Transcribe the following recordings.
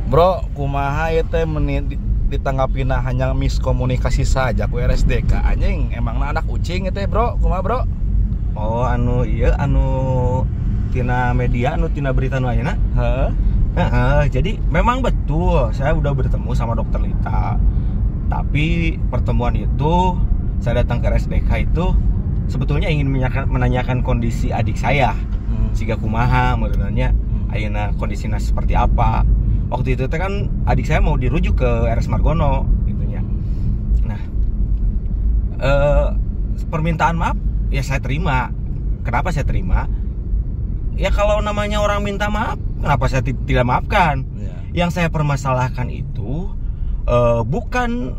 Bro, kumaha ieu teh menit ditanggapina hanya miskomunikasi saja ku RSDK anjing, emang anak ucing teh bro, kumaha bro? Oh anu iya anu tina media anu tina berita nu ayeuna. Jadi memang betul saya udah bertemu sama dokter Lita. Tapi pertemuan itu saya datang ke RSDK itu sebetulnya ingin menanyakan kondisi adik saya. Siga kumaha menurutnya ayeuna kondisinya seperti apa. Waktu itu kan adik saya mau dirujuk ke RS Margono gitunya. Nah, permintaan maaf ya saya terima. Kenapa saya terima? Ya kalau namanya orang minta maaf, kenapa saya tidak maafkan? Yang saya permasalahkan itu bukan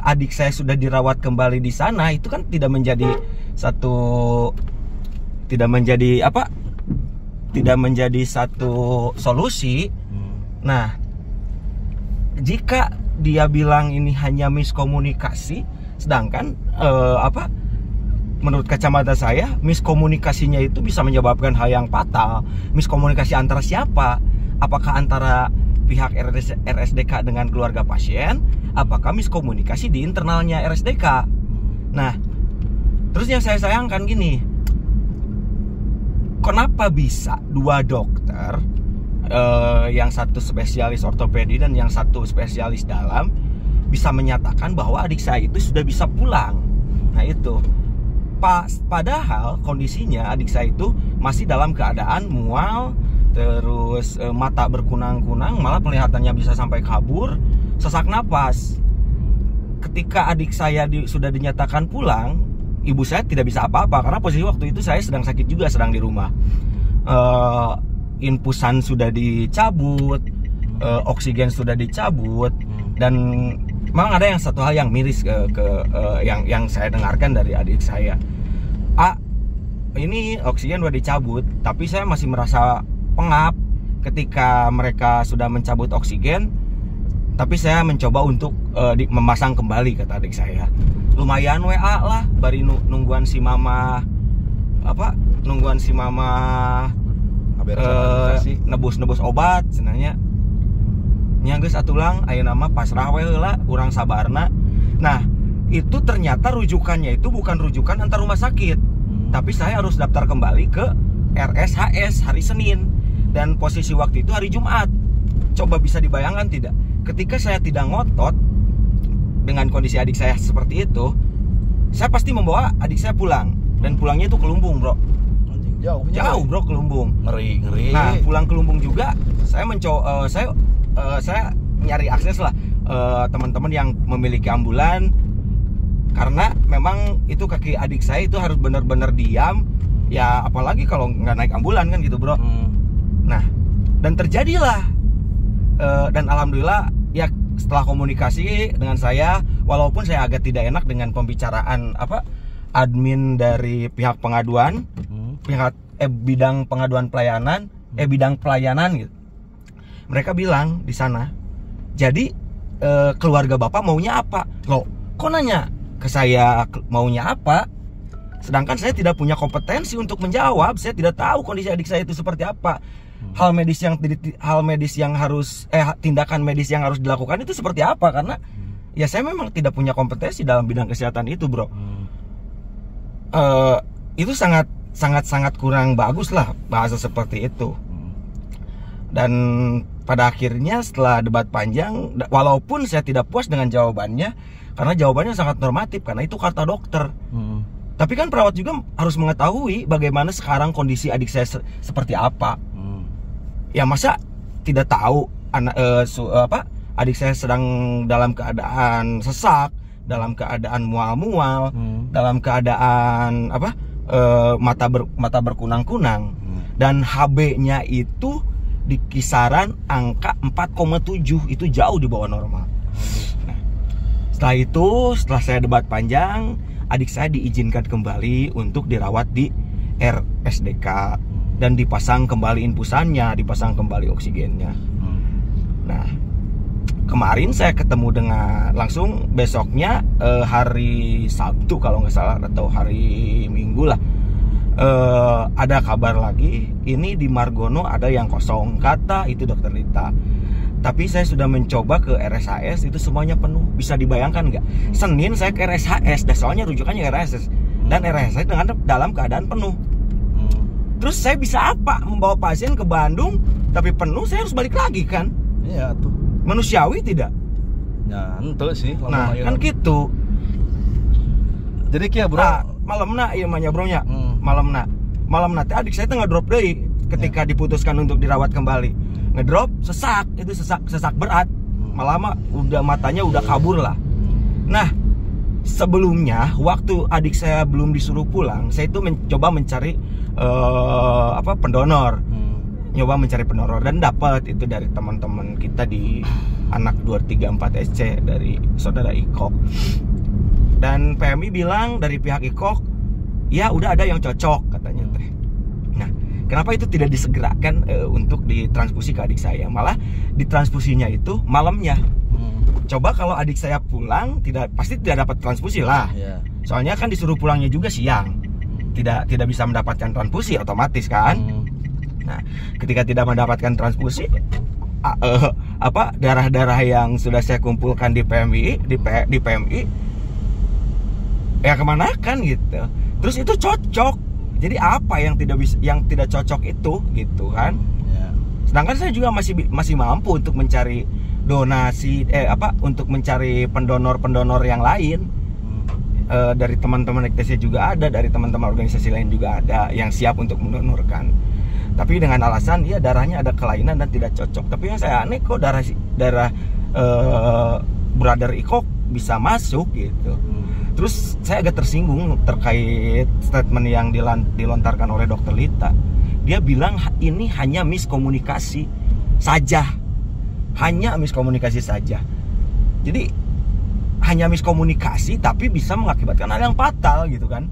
adik saya sudah dirawat kembali di sana, itu kan tidak menjadi satu solusi. Nah, jika dia bilang ini hanya miskomunikasi, sedangkan menurut kacamata saya miskomunikasinya itu bisa menyebabkan hal yang fatal. Miskomunikasi antara siapa? Apakah antara pihak RSDK dengan keluarga pasien? Apakah miskomunikasi di internalnya RSDK? Nah, terus yang saya sayangkan gini, kenapa bisa dua dokter, yang satu spesialis ortopedi dan yang satu spesialis dalam, bisa menyatakan bahwa adik saya itu sudah bisa pulang? Nah itu, padahal kondisinya adik saya itu masih dalam keadaan mual, terus mata berkunang-kunang, malah kelihatannya bisa sampai kabur, sesak napas. Ketika adik saya sudah dinyatakan pulang, ibu saya tidak bisa apa-apa karena posisi waktu itu saya sedang sakit juga, sedang di rumah. Infusan sudah dicabut, oksigen sudah dicabut, dan memang ada yang satu hal yang miris yang saya dengarkan dari adik saya. Ini oksigen sudah dicabut, tapi saya masih merasa pengap ketika mereka sudah mencabut oksigen, tapi saya mencoba untuk memasang kembali, kata adik saya. Lumayan WA lah, bari nungguan si mama nebus obat sebenarnya nyanggeus atulang ayeuna mah pasrah we heula urang sabarna. Nah, itu ternyata rujukannya itu bukan rujukan antar rumah sakit, tapi saya harus daftar kembali ke RSHS hari Senin, dan posisi waktu itu hari Jumat. Coba bisa dibayangkan tidak, ketika saya tidak ngotot dengan kondisi adik saya seperti itu, saya pasti membawa adik saya pulang, dan pulangnya itu ke Lumbung, bro. Jauh bro, ke Lumbung. Ngeri. Nah, pulang ke Lumbung juga saya saya nyari akses lah teman-teman yang memiliki ambulan, karena memang itu kaki adik saya itu harus benar-benar diam ya, apalagi kalau nggak naik ambulan kan gitu bro. Nah, dan terjadilah dan alhamdulillah ya, setelah komunikasi dengan saya, walaupun saya agak tidak enak dengan pembicaraan admin dari pihak pengaduan, pihak bidang pengaduan pelayanan, bidang pelayanan gitu. Mereka bilang di sana, jadi keluarga bapak maunya apa? Loh, kok nanya ke saya maunya apa? Sedangkan saya tidak punya kompetensi untuk menjawab. Saya tidak tahu kondisi adik saya itu seperti apa. Tindakan medis yang harus dilakukan itu seperti apa? Karena ya saya memang tidak punya kompetensi dalam bidang kesehatan itu, bro. Itu sangat kurang bagus lah bahasa seperti itu. Dan pada akhirnya setelah debat panjang, walaupun saya tidak puas dengan jawabannya, karena jawabannya sangat normatif, karena itu kata dokter. Tapi kan perawat juga harus mengetahui bagaimana sekarang kondisi adik saya seperti apa. Ya masa tidak tahu adik saya sedang dalam keadaan sesak, dalam keadaan mual-mual, dalam keadaan mata berkunang-kunang, dan HB-nya itu di kisaran angka 4,7, itu jauh di bawah normal. Nah, setelah saya debat panjang, adik saya diizinkan kembali untuk dirawat di RSDK dan dipasang kembali infusannya, dipasang kembali oksigennya. Nah, kemarin saya ketemu dengan langsung besoknya, hari Sabtu kalau nggak salah, atau hari Minggu lah, ada kabar lagi, ini di Margono ada yang kosong, kata itu dokter Lita. Tapi saya sudah mencoba ke RSHS, itu semuanya penuh. Bisa dibayangkan nggak? Senin saya ke RSHS, soalnya rujukannya RSHS, dan RSHS dengan dalam keadaan penuh. Terus saya bisa apa? Membawa pasien ke Bandung tapi penuh, saya harus balik lagi kan? Iya tuh. Manusiawi tidak? Ya, ente sih. Nah, kan gitu. Jadi kia bro. Nah, malam nak iya mahnya bro nya. Malam nanti adik saya tengah drop deui ketika diputuskan untuk dirawat kembali. Ngedrop sesak, itu sesak berat. Malah udah matanya udah kabur lah. Nah, sebelumnya waktu adik saya belum disuruh pulang, saya itu mencoba mencari pendonor. Nyoba mencari pendonor dan dapat itu dari teman-teman kita di anak 234 SC dari saudara Ikok. Dan PMI bilang dari pihak Ikok, ya udah ada yang cocok katanya teh. Nah, kenapa itu tidak disegerakan untuk ditransfusi ke adik saya? Malah ditransfusinya itu malamnya. Coba kalau adik saya pulang pasti tidak dapat transfusi lah. Soalnya kan disuruh pulangnya juga siang. Tidak bisa mendapatkan transfusi otomatis kan. Nah, ketika tidak mendapatkan transfusi, darah-darah yang sudah saya kumpulkan di PMI ya kemana kan gitu. Terus itu cocok. Jadi apa yang tidak cocok itu gitu kan? Sedangkan saya juga masih mampu untuk mencari donasi untuk mencari pendonor yang lain. Dari teman-teman saya juga ada, dari teman-teman organisasi lain juga ada yang siap untuk mendonorkan. Tapi dengan alasan ya darahnya ada kelainan dan tidak cocok. Tapi yang saya aneh kok darah brother Ikok bisa masuk gitu. Terus saya agak tersinggung terkait statement yang dilontarkan oleh Dokter Lita. Dia bilang ini hanya miskomunikasi saja. Hanya miskomunikasi saja. Jadi hanya miskomunikasi tapi bisa mengakibatkan hal yang fatal gitu kan.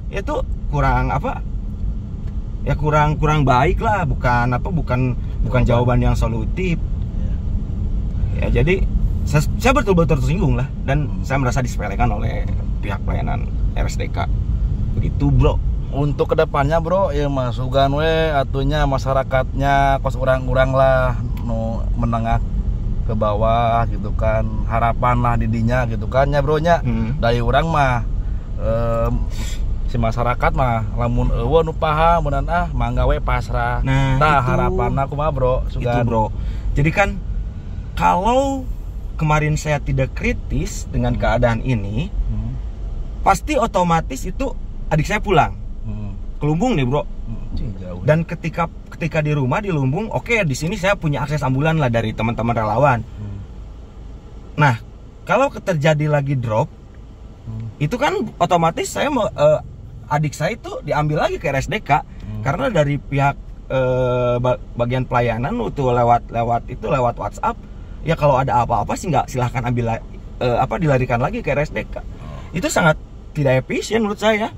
Itu kurang ya kurang baik lah, bukan jawaban yang solutif. Ya jadi saya betul-betul tersinggung lah, dan saya merasa disepelekan oleh pihak pelayanan RSDK. Begitu bro. Untuk kedepannya bro, ya masukan atunya masyarakatnya kos urang-urang lah menengah ke bawah gitu kan, harapan lah didinya gitu kan ya bro nya. Dari urang mah si masyarakat mah lamun eueuh nu paham meunang mangga we pasrah. Nah, harapan aku mah bro sugan. Itu bro. Jadi kan kalau kemarin saya tidak kritis dengan keadaan ini, pasti otomatis itu adik saya pulang ke Lumbung nih bro. Dan ketika di rumah di Lumbung, oke, di sini saya punya akses ambulan lah dari teman-teman relawan. Nah, kalau terjadi lagi drop, itu kan otomatis saya adik saya itu diambil lagi ke RSDK karena dari pihak bagian pelayanan itu lewat WhatsApp. Ya kalau ada apa-apa sih nggak, silahkan ambil dilarikan lagi ke RSDK. Itu sangat tidak efisien menurut saya.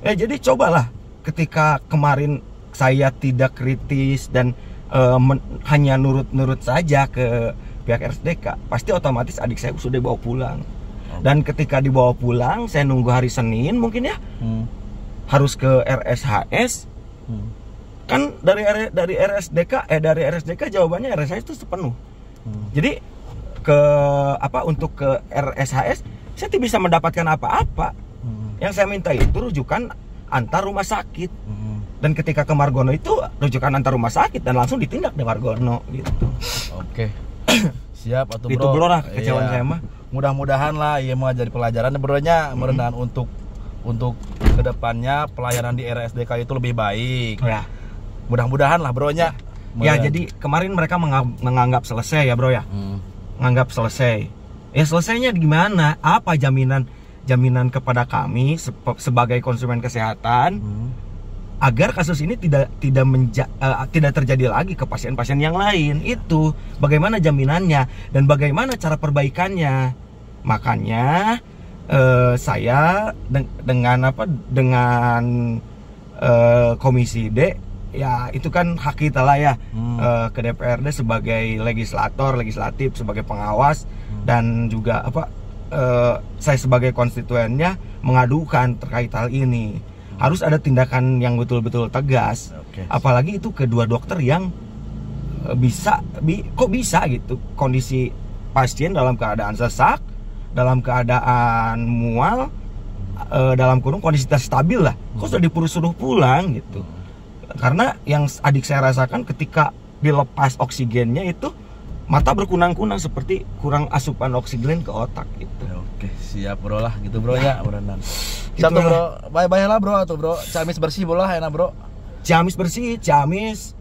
Ya jadi cobalah ketika kemarin saya tidak kritis dan hanya nurut saja ke pihak RSDK, pasti otomatis adik saya sudah dibawa pulang. Dan ketika dibawa pulang, saya nunggu hari Senin mungkin ya, harus ke RSHS. Kan dari RSDK jawabannya RSHS itu sepenuh. Jadi untuk ke RSHS saya tidak bisa mendapatkan apa-apa. Yang saya minta itu rujukan antar rumah sakit. Dan ketika ke Margono itu rujukan antar rumah sakit dan langsung ditindak di Margono gitu. Oke. Siap atau bro. Itu bro lah kecewaan saya mah. Mudah-mudahan lah ya mau jadi pelajaran bronya, mudah-mudahan untuk kedepannya pelayanan di RSDK itu lebih baik. Ya. Mudah-mudahan lah bronya. Ya jadi kemarin mereka menganggap selesai ya bro ya. Menganggap selesai. Ya selesainya gimana? Apa jaminan kepada kami sebagai konsumen kesehatan agar kasus ini tidak terjadi lagi ke pasien-pasien yang lain? Itu bagaimana jaminannya dan bagaimana cara perbaikannya? Makanya saya dengan Komisi D, ya itu kan hak kita lah ya, ke DPRD sebagai legislatif, sebagai pengawas, dan juga saya sebagai konstituennya mengadukan terkait hal ini. Harus ada tindakan yang betul-betul tegas. Apalagi itu kedua dokter yang kok bisa gitu kondisi pasien dalam keadaan sesak, dalam keadaan mual, dalam kurung kondisi stabil lah, kok sudah disuruh pulang gitu. Karena yang adik saya rasakan ketika dilepas oksigennya itu mata berkunang-kunang seperti kurang asupan oksigen ke otak gitu. Oke, siap bro lah gitu bro ya, beneran. Satu bro, bye-bye lah bro atau bro, Ciamis bersih bola enak bro. Ciamis bersih, Ciamis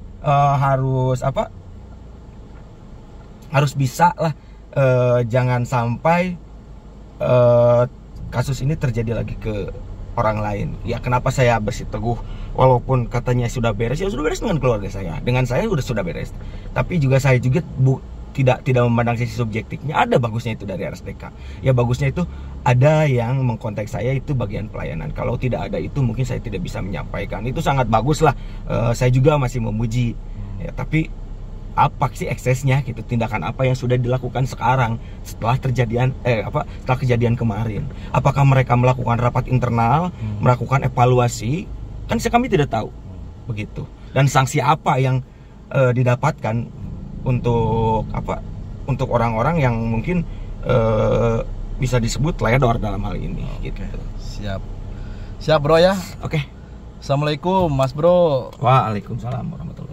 harus bisa lah, jangan sampai kasus ini terjadi lagi ke orang lain. Ya kenapa saya bersiteguh walaupun katanya sudah beres, ya sudah beres dengan keluarga saya, dengan saya sudah beres. Tapi juga saya juga tidak memandang sisi subjektifnya. Ada bagusnya itu dari RSDK. Ya bagusnya itu ada yang mengkontak saya itu bagian pelayanan. Kalau tidak ada itu mungkin saya tidak bisa menyampaikan. Itu sangat bagus lah. Saya juga masih memuji. Ya, tapi apa sih eksesnya gitu, tindakan apa yang sudah dilakukan sekarang setelah setelah kejadian kemarin? Apakah mereka melakukan rapat internal, melakukan evaluasi? Kan kami tidak tahu begitu. Dan sanksi apa yang didapatkan untuk orang-orang yang mungkin bisa disebut layador dalam hal ini. Gitu. Siap bro ya. Oke. Assalamualaikum Mas Bro. Waalaikumsalam warahmatullahi wabarakatuh.